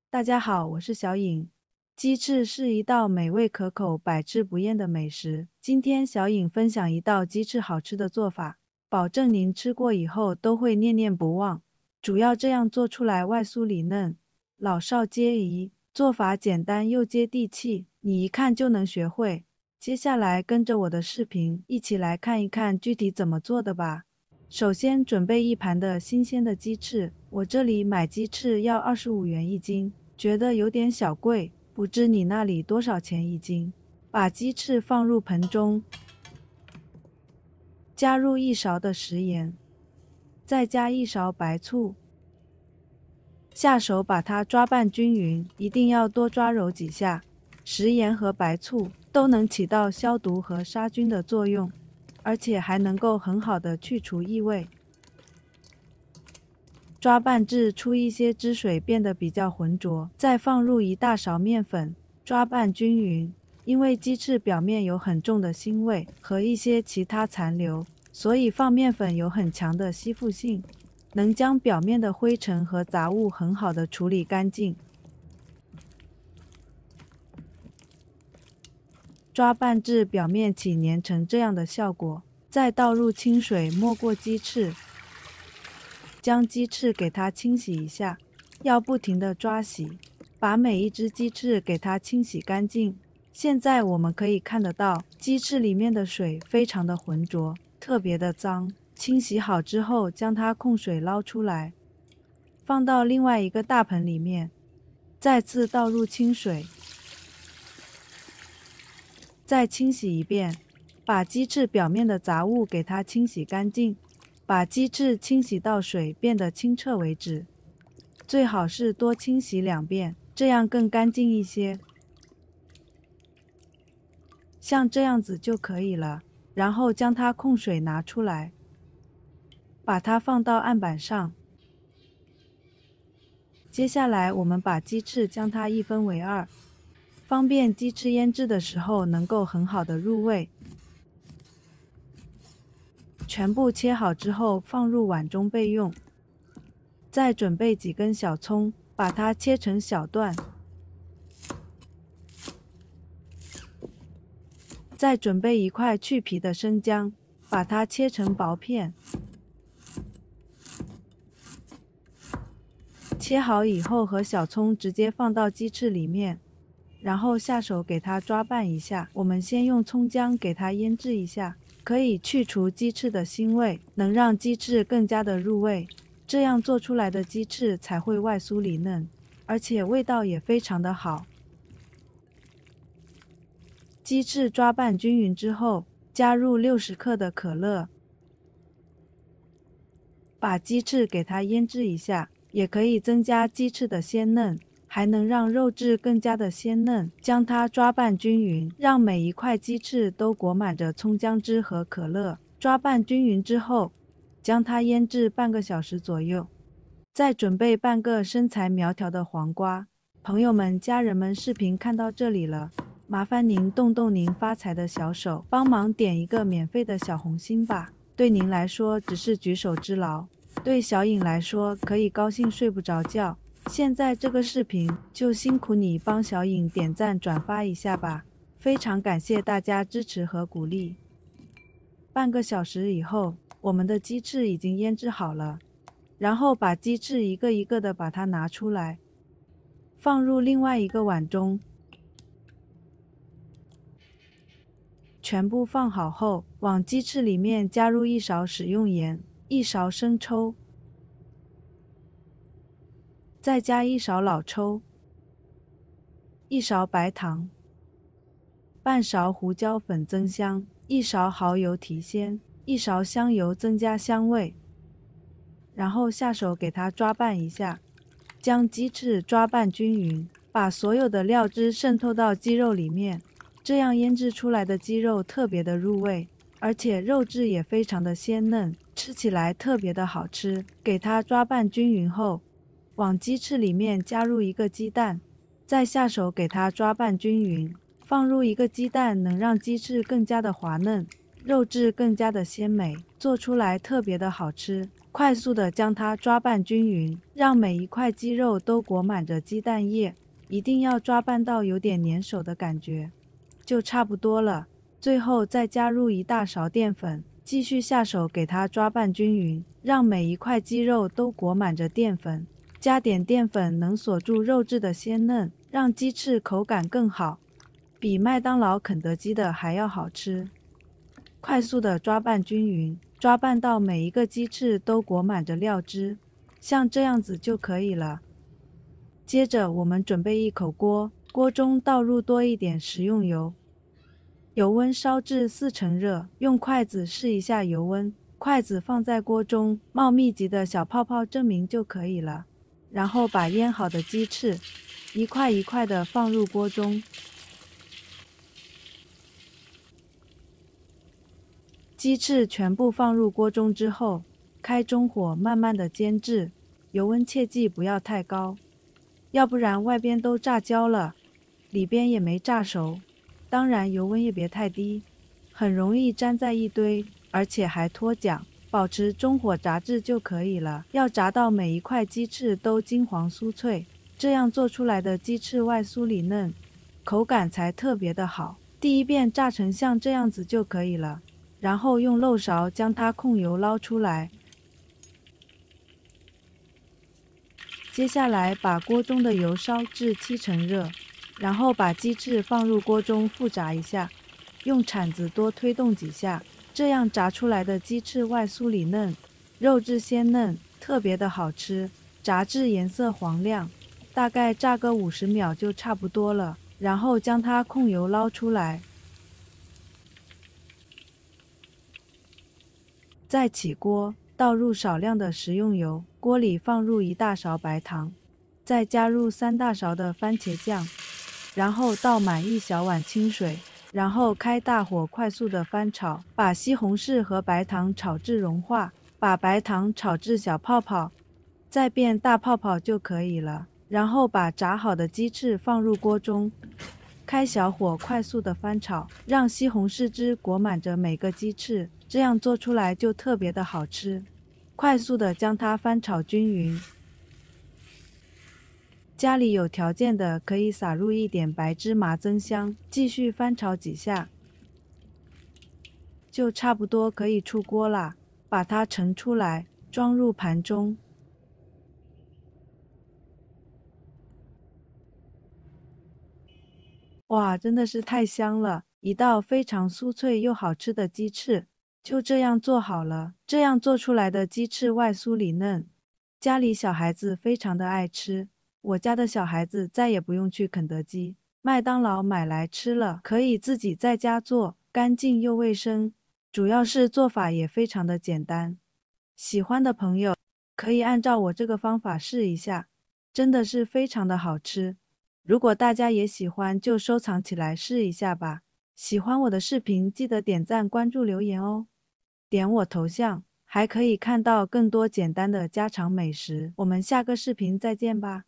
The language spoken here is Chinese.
大家好，我是小颖。鸡翅是一道美味可口、百吃不厌的美食。今天小颖分享一道鸡翅好吃的做法，保证您吃过以后都会念念不忘。主要这样做出来外酥里嫩，老少皆宜，做法简单又接地气，你一看就能学会。接下来跟着我的视频一起来看一看具体怎么做的吧。首先准备一盘的新鲜的鸡翅，我这里买鸡翅要25元一斤，觉得有点小贵，不知你那里多少钱一斤？把鸡翅放入盆中，加入1勺的食盐，再加1勺白醋，下手把它抓拌均匀，一定要多抓揉几下。食盐和白醋都能起到消毒和杀菌的作用，而且还能够很好的去除异味。抓拌至出一些汁水变得比较浑浊，再放入1大勺面粉，抓拌均匀。因为鸡翅表面有很重的腥味和一些其他残留，所以放面粉有很强的吸附性，能将表面的灰尘和杂物很好的处理干净。抓拌至表面起粘成这样的效果，再倒入清水没过鸡翅，将鸡翅给它清洗一下，要不停的抓洗，把每一只鸡翅给它清洗干净。现在我们可以看得到，鸡翅里面的水非常的浑浊，特别的脏。清洗好之后，将它控水捞出来，放到另外一个大盆里面，再次倒入清水，再清洗一遍，把鸡翅表面的杂物给它清洗干净，把鸡翅清洗到水变得清澈为止。最好是多清洗2遍，这样更干净一些。像这样子就可以了，然后将它控水拿出来，把它放到案板上。接下来我们把鸡翅将它一分为2，方便鸡翅腌制的时候能够很好的入味。全部切好之后放入碗中备用。再准备几根小葱，把它切成小段。再准备1块去皮的生姜，把它切成薄片。切好以后和小葱直接放到鸡翅里面，然后下手给它抓拌一下。我们先用葱姜给它腌制一下，可以去除鸡翅的腥味，能让鸡翅更加的入味。这样做出来的鸡翅才会外酥里嫩，而且味道也非常的好。鸡翅抓拌均匀之后，加入60克的可乐，把鸡翅给它腌制一下，也可以增加鸡翅的鲜嫩，还能让肉质更加的鲜嫩。将它抓拌均匀，让每一块鸡翅都裹满着葱姜汁和可乐。抓拌均匀之后，将它腌制半个小时左右。再准备半个身材苗条的黄瓜。朋友们、家人们，视频看到这里了，麻烦您动动您发财的小手，帮忙点一个免费的小红心吧。对您来说只是举手之劳，对小颖来说可以高兴睡不着觉。现在这个视频就辛苦你帮小颖点赞转发一下吧，非常感谢大家支持和鼓励。半个小时以后，我们的鸡翅已经腌制好了，然后把鸡翅一个一个的把它拿出来，放入另外一个碗中。全部放好后，往鸡翅里面加入1勺食用盐、1勺生抽，再加1勺老抽、1勺白糖、半勺胡椒粉增香、1勺蚝油提鲜、1勺香油增加香味，然后下手给它抓拌一下，将鸡翅抓拌均匀，把所有的料汁渗透到鸡肉里面。这样腌制出来的鸡肉特别的入味，而且肉质也非常的鲜嫩，吃起来特别的好吃。给它抓拌均匀后，往鸡翅里面加入1个鸡蛋，再下手给它抓拌均匀。放入1个鸡蛋能让鸡翅更加的滑嫩，肉质更加的鲜美，做出来特别的好吃。快速的将它抓拌均匀，让每一块鸡肉都裹满着鸡蛋液，一定要抓拌到有点粘手的感觉，就差不多了。最后再加入1大勺淀粉，继续下手给它抓拌均匀，让每一块鸡肉都裹满着淀粉。加点淀粉能锁住肉质的鲜嫩，让鸡翅口感更好，比麦当劳、肯德基的还要好吃。快速的抓拌均匀，抓拌到每一个鸡翅都裹满着料汁，像这样子就可以了。接着我们准备一口锅，锅中倒入多一点食用油，油温烧至4成热，用筷子试一下油温，筷子放在锅中，冒密集的小泡泡证明就可以了。然后把腌好的鸡翅一块一块的放入锅中，鸡翅全部放入锅中之后，开中火慢慢的煎制，油温切记不要太高，要不然外边都炸焦了，里边也没炸熟。当然油温也别太低，很容易粘在一堆，而且还脱桨。保持中火炸制就可以了，要炸到每一块鸡翅都金黄酥脆，这样做出来的鸡翅外酥里嫩，口感才特别的好。第一遍炸成像这样子就可以了，然后用漏勺将它控油捞出来。接下来把锅中的油烧至7成热，然后把鸡翅放入锅中复炸一下，用铲子多推动几下，这样炸出来的鸡翅外酥里嫩，肉质鲜嫩，特别的好吃。炸至颜色黄亮，大概炸个50秒就差不多了，然后将它控油捞出来。再起锅，倒入少量的食用油，锅里放入1大勺白糖，再加入3大勺的番茄酱，然后倒满1小碗清水，然后开大火快速的翻炒，把西红柿和白糖炒至融化，把白糖炒至小泡泡，再变大泡泡就可以了。然后把炸好的鸡翅放入锅中，开小火快速的翻炒，让西红柿汁裹满着每个鸡翅，这样做出来就特别的好吃。快速的将它翻炒均匀。家里有条件的可以撒入一点白芝麻增香，继续翻炒几下，就差不多可以出锅啦。把它盛出来，装入盘中。哇，真的是太香了！一道非常酥脆又好吃的鸡翅，就这样做好了。这样做出来的鸡翅外酥里嫩，家里小孩子非常的爱吃。我家的小孩子再也不用去肯德基、麦当劳买来吃了，可以自己在家做，干净又卫生，主要是做法也非常的简单。喜欢的朋友可以按照我这个方法试一下，真的是非常的好吃。如果大家也喜欢，就收藏起来试一下吧。喜欢我的视频，记得点赞、关注、留言哦。点我头像，还可以看到更多简单的家常美食。我们下个视频再见吧。